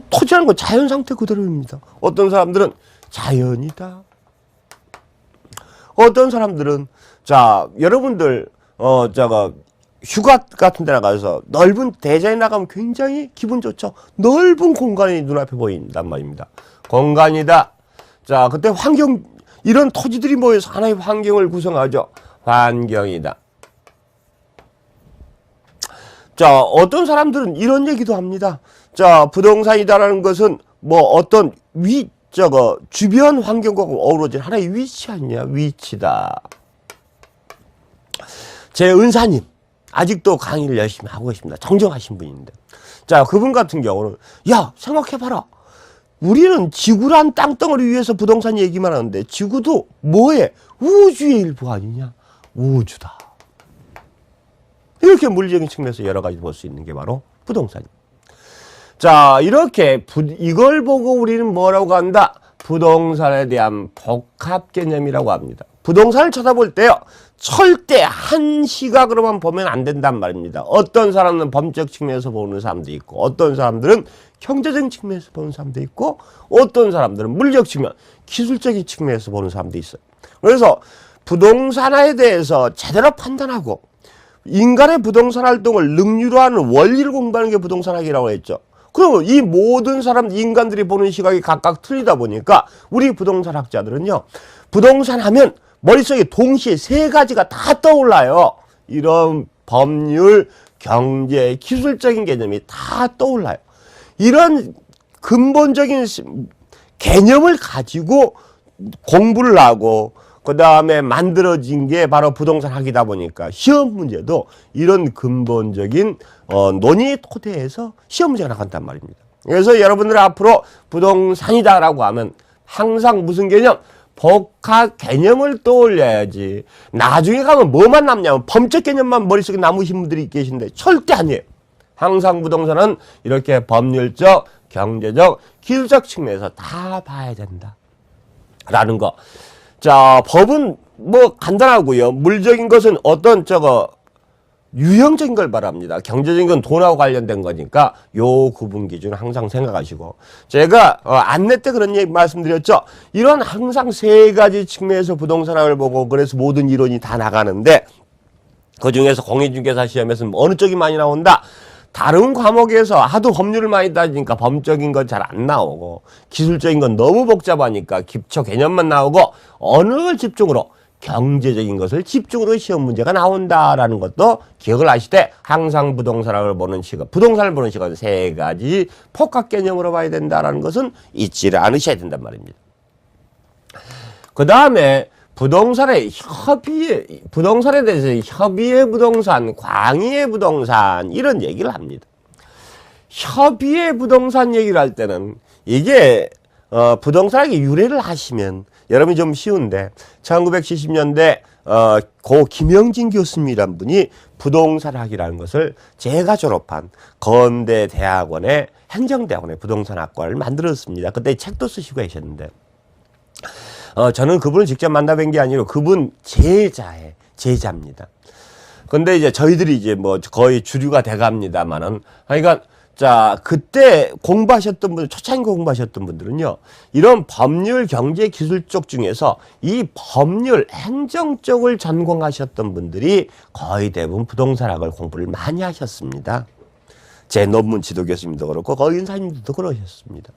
토지라는 건 자연 상태 그대로입니다. 어떤 사람들은 자연이다. 어떤 사람들은 자 여러분들 휴가 같은 데 나가서 넓은 대자에 나가면 굉장히 기분 좋죠. 넓은 공간이 눈앞에 보인단 말입니다. 공간이다. 자 그때 환경 이런 토지들이 모여서 하나의 환경을 구성하죠. 환경이다. 자 어떤 사람들은 이런 얘기도 합니다. 자 부동산이다라는 것은 뭐 어떤 주변 환경과 어우러진 하나의 위치 아니냐. 위치다. 제 은사님 아직도 강의를 열심히 하고 계십니다. 정정하신 분인데 자 그분 같은 경우는 야 생각해봐라. 우리는 지구란 땅덩어리 위에서 부동산 얘기만 하는데 지구도 뭐해? 우주의 일부 아니냐? 우주다. 이렇게 물리적인 측면에서 여러 가지 볼 수 있는 게 바로 부동산입니다. 자 이렇게 이걸 보고 우리는 뭐라고 한다? 부동산에 대한 복합 개념이라고 합니다. 부동산을 쳐다볼 때요. 절대 한 시각으로만 보면 안 된단 말입니다. 어떤 사람은 법적 측면에서 보는 사람도 있고 어떤 사람들은 경제적인 측면에서 보는 사람도 있고 어떤 사람들은 물리적 측면, 기술적인 측면에서 보는 사람도 있어요. 그래서 부동산에 대해서 제대로 판단하고 인간의 부동산 활동을 능률로 하는 원리를 공부하는 게 부동산학이라고 했죠. 그럼 이 모든 인간들이 보는 시각이 각각 틀리다 보니까 우리 부동산학자들은요. 부동산 하면 머릿속에 동시에 세 가지가 다 떠올라요. 이런 법률, 경제, 기술적인 개념이 다 떠올라요. 이런 근본적인 개념을 가지고 공부를 하고 그 다음에 만들어진 게 바로 부동산학이다 보니까 시험 문제도 이런 근본적인 논의 토대에서 시험 문제가 나간단 말입니다. 그래서 여러분들 앞으로 부동산이다라고 하면 항상 무슨 개념? 복합 개념을 떠올려야지. 나중에 가면 뭐만 남냐면 범적 개념만 머릿속에 남으신 분들이 계신데 절대 아니에요. 항상 부동산은 이렇게 법률적, 경제적, 기술적 측면에서 다 봐야 된다. 라는 거. 자, 법은 뭐 간단하고요. 물적인 것은 어떤 유형적인 걸 말합니다. 경제적인 건 돈하고 관련된 거니까 요 구분 기준 항상 생각하시고 제가 안내 때 그런 얘기 말씀드렸죠. 이런 항상 세 가지 측면에서 부동산학을 보고 그래서 모든 이론이 다 나가는데 그중에서 공인중개사 시험에서는 어느 쪽이 많이 나온다? 다른 과목에서 하도 법률을 많이 따지니까 법적인 건 잘 안 나오고 기술적인 건 너무 복잡하니까 기초 개념만 나오고 어느 걸 집중으로 경제적인 것을 집중으로 시험 문제가 나온다라는 것도 기억을 하시되 항상 부동산을 보는 시각, 부동산을 보는 시각은 세 가지 복합 개념으로 봐야 된다라는 것은 잊지를 않으셔야 된단 말입니다. 그 다음에 부동산에 대해서 협의의 부동산, 광의의 부동산 이런 얘기를 합니다. 협의의 부동산 얘기를 할 때는 이게 부동산학의 유래를 하시면 여러분이 좀 쉬운데 1970년대 고 김영진 교수님이란 분이 부동산학이라는 것을 제가 졸업한 건대대학원의 행정대학원의 부동산학과를 만들었습니다. 그때 책도 쓰시고 계셨는데 저는 그분을 직접 만나뵌 게 아니고 그분 제자입니다. 근데 이제 저희들이 이제 뭐 거의 주류가 돼갑니다만은 그러니까 자, 그때 공부하셨던 분들, 초창기 공부하셨던 분들은요, 이런 법률, 경제, 기술 쪽 중에서 이 법률, 행정 쪽을 전공하셨던 분들이 거의 대부분 부동산학을 공부를 많이 하셨습니다. 제 논문 지도 교수님도 그렇고, 거기 은사님들도 그러셨습니다.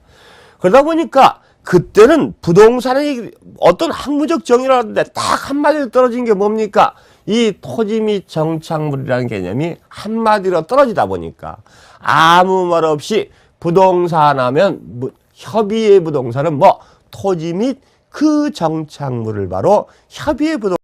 그러다 보니까 그때는 부동산의 어떤 학문적 정의라는데 딱 한마디로 떨어진 게 뭡니까? 이 토지 및 정착물이라는 개념이 한마디로 떨어지다 보니까 아무 말 없이 부동산 하면 협의의 부동산은 뭐 토지 및 그 정착물을 바로 협의의 부동산